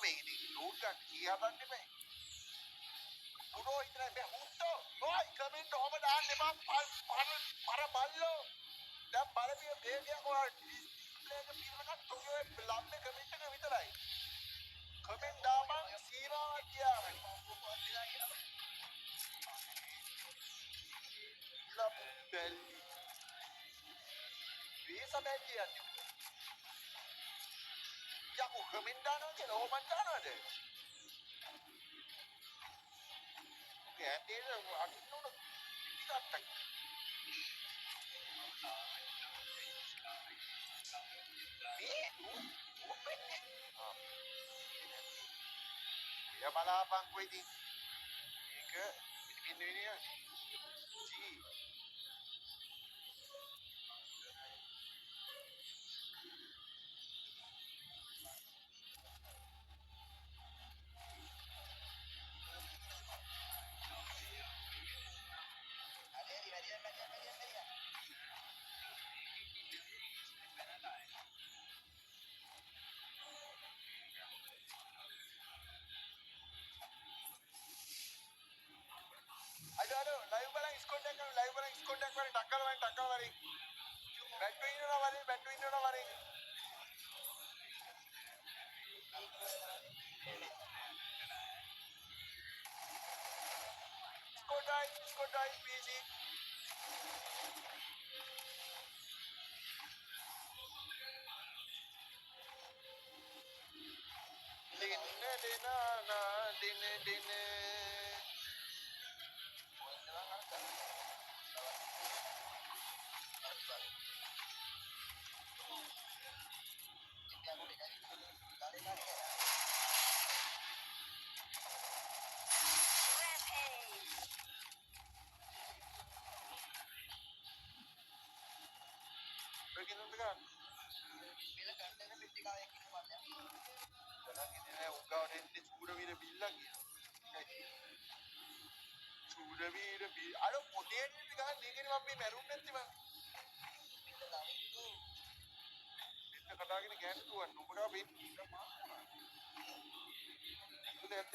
මේක ඉතින් ලූට් ගන්න කියා ගන්න එපා. පුරෝ ඉතන මේ හුට්ටෝ. ඔයි කමෙන්ට් ඔබ දාන්න එපා. පර බල්ලෝ. දැන් බලපිය වේගයක් ඔය ඩිස්ප්ලේ එක පිරවන්න ඔය ලම්බේ කමෙන්ට් එක විතරයි. කමෙන්ට් දාපන් සීමාවක් තියාගන්න. ලම්බෙල්ලි. වේසමෙන් කියන්නේ. යකෝ කමෙන්ට් දානවා කියලා ඕමන් දානවද? ඇටේ අකින්නොන පිටිකට්ටයි. මේ ඕපෙන්නේ. Ya balapan ko itin. Ika, pinipin niya. Sige. Aduh, live barang iskontak kari, takkal wari. Battery ini na wari. Iskontak, PG. Dine. Berkintungan. Bila kandang fifty kaya kini mana? Jangan ini uga ini sudah bila bilang gitu. Sudah bila. Aduh poten itu kan dingin mampi merun nanti mah. Kita kata gini kan tuan, nomor apa ini? Itu lihat.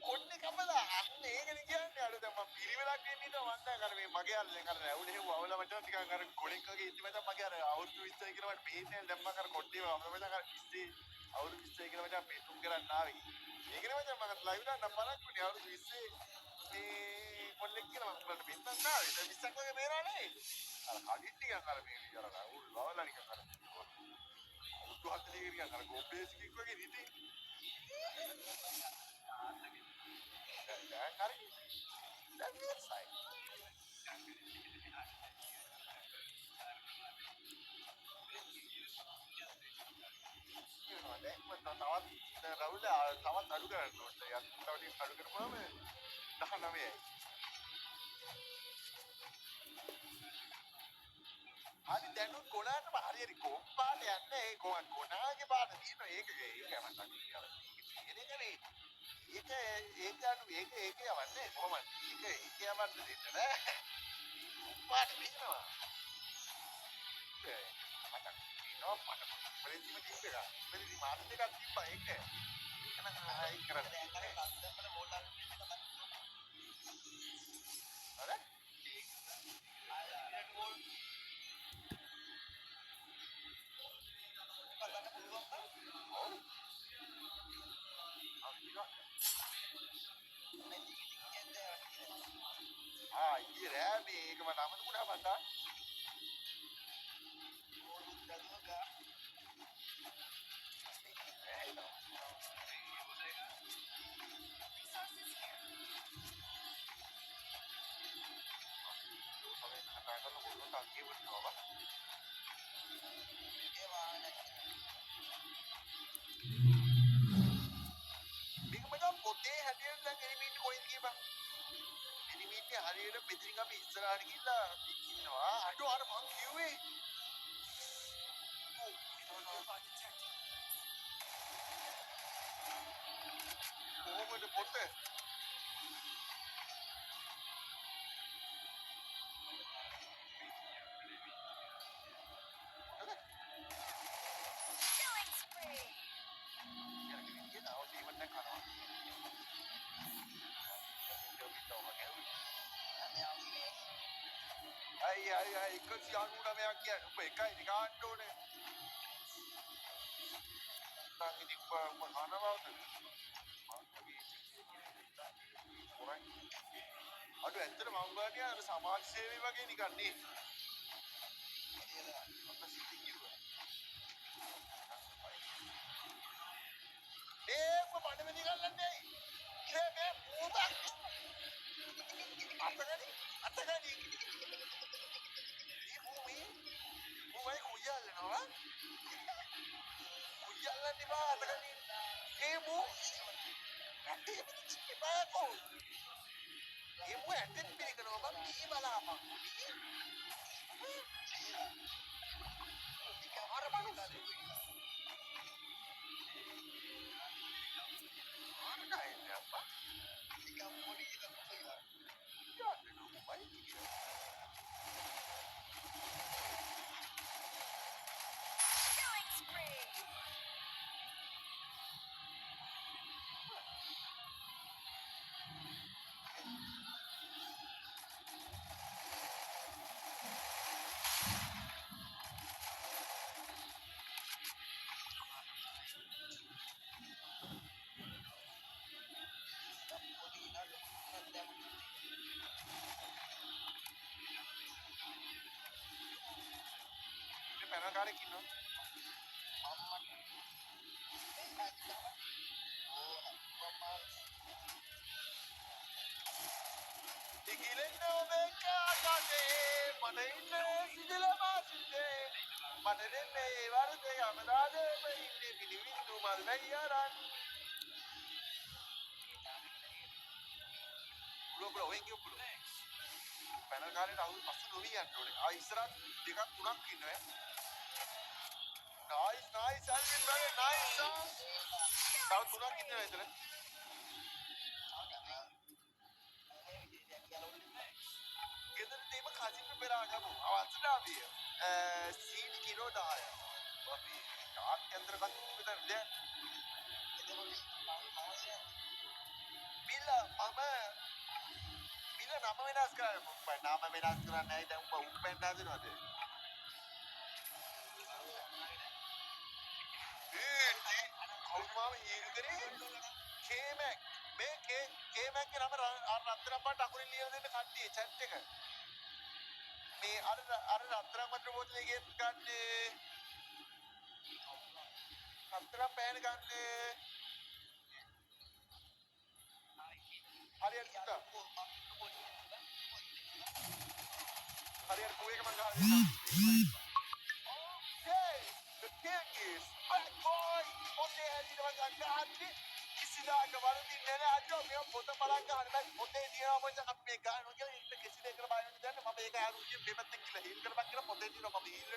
කොන්නේ කපලා අන්න ඒකනේ කියන්නේ අර දැන් මම පිරිවෙලක් වෙන්න ඉන්නවා මම දැන් අර මේ මගේ අල්ලෙන් අර ඇවුනේ වවල මට ටිකක් අර ගොඩෙක් වගේ ඉතින් මම මගේ අර අවුරුදු 20 කියලා මට පේන්නේ දැන් මම අර කොට්ටේ වවල මම අර 20 අවුරුදු 20 කියලා මට පේතුම් කරන්න ආවේ ඒකනේ මචං මම ලයිව් දාන්න බලක් වුණේ අවුරුදු 20 මේ කොල්ලෙක් කියලා මම උඹලට බෙන්දන්න ආවේ දැන් 20ක් වගේ බේරානේ අර කඩින් ටිකක් අර මේ විදියට අර වවල නිකන් අර අවුරුදු 40 ටිකක් අර ගොබ්බේස් කික් වගේ හිතේ Kari, dan selesai. තවත් රවුල තවත් අඩු කරන්න ඕනේ. යත් තව ටිකක් අඩු කරපුවම 19යි. හරි දැනුත් ගොනාටම හරියට කොම්පාට යන්නේ ඒ ගොනාගේ පාට තියෙන ඒක මම කියනවා. ඒක යවන්නේ කොහොමද? ඒක යවන්න දෙන්න නෑ. කොම්පාට තියෙනවා. මට ප්‍රතිම ටිප් එක. ප්‍රතිම මාත් එකක් තිබ්බා ඒක. ඒක නම් හයි කරලා දැන් අර කස්ටමර් මෝඩ් අර හරි? ආයෙත් මෝඩ් බලන්න පුළුවන්. iya deh, nih kemana-mana pun apa tak? එපා. පිරිමින්නේ හරියට මෙතනින් අපි ඉස්සරහට ගිහිල්ලා ඉන්නවා. අඩෝ අර මං කිව්වේ. කොහොමද පොත? Killing spree. යාගේ තාම සීමන් දැන් කනවා. අයි 199ක් කියන්නේ ඔබ එකයි නිකාන්න ඕනේ. නැත්නම් ඉතින් ඔබ කනවද? අඩු ඇත්තට මම වාගේ අර සමාජ සේවය වගේ නිකන් නේ. ඔන්න සිතින් කිව්වා. ඔබ බඩමෙදි ගන්නන්නේ. මේ පුතා. අතගනි. මේ කුයල්ලනවා. කුයල්ලන්නේ බා අතගනි. බාකෝ. ඇත්තට පිළිකනවා බං මේ බලාපන්. අර මනුස්සය. අරගායිනේ අප්පා. නිකම් පොඩි කියලා පුතා. යන්නේ නෝ බයි කියලා. Killing spree. මේ පැනකාරෙක් ඉන්නවා. ඉගිලෙන්නේ ඔබ කාටේ මට ඉන්නේ සිදිලමා සිද්දේ මට දෙන්නේ වරදේ අමදාදේ ඉන්නේ පිළිවිඳු මල් නැయ్యරන් බ්ලෝ වෙන් කියු බ්ලෝ පැනකාරේට අවුල් පස්සු නොවි යන්න ඕනේ. ආ ඉස්සරහ දෙකක් තුනක් ඉන්නවා. නයිස් අල්වින් බගේ නයිස්. තව තුනක් ඉන්නවා එතන. ගෙදර තේම කසින් පෙරා ගමු. අවස්ථාවිය. සීනි කිලෝ 10. අපි කාත් යන්ත්‍ර කසින් විතර දැන්. බිල නම වෙනස් කරන්න මොකක්ද? නම වෙනස් කරන්නේ නැහැ. දැන් උඹ උපෙන්ඩ හදනවද? කවුද මාව හීල් කරේ? කේමැක්. මේ කේමැක්ගේ නම රත්තරන් පාට අකුරින් ලියලා දෙන්න කට්ටිය chat එක. මේ අර රත්තරන් වතුර බෝතලේ ගේත් ගන්න. රත්තරන් පෑන ගන්න. හරියට පුතා. හරියට කුවේක මං ගහලා දෙන්නම්. Okay, the king is back boy. පොතේ හැදිනවා ගන්න. කිසිදාක වරදින්නේ නැහැ. අද මේ පොත බලන් ගන්න බෑ. පොතේ තියෙනවා මොකද අපි මේ ගන්නවා කියලා ඉන්න කිසි දෙයකට බය වෙන්න දෙන්න. මම ඒක ආරුගේ මෙපැත්තෙන් කියලා හීල් කරපන් කියලා පොතේ තියෙනවා මම හීල්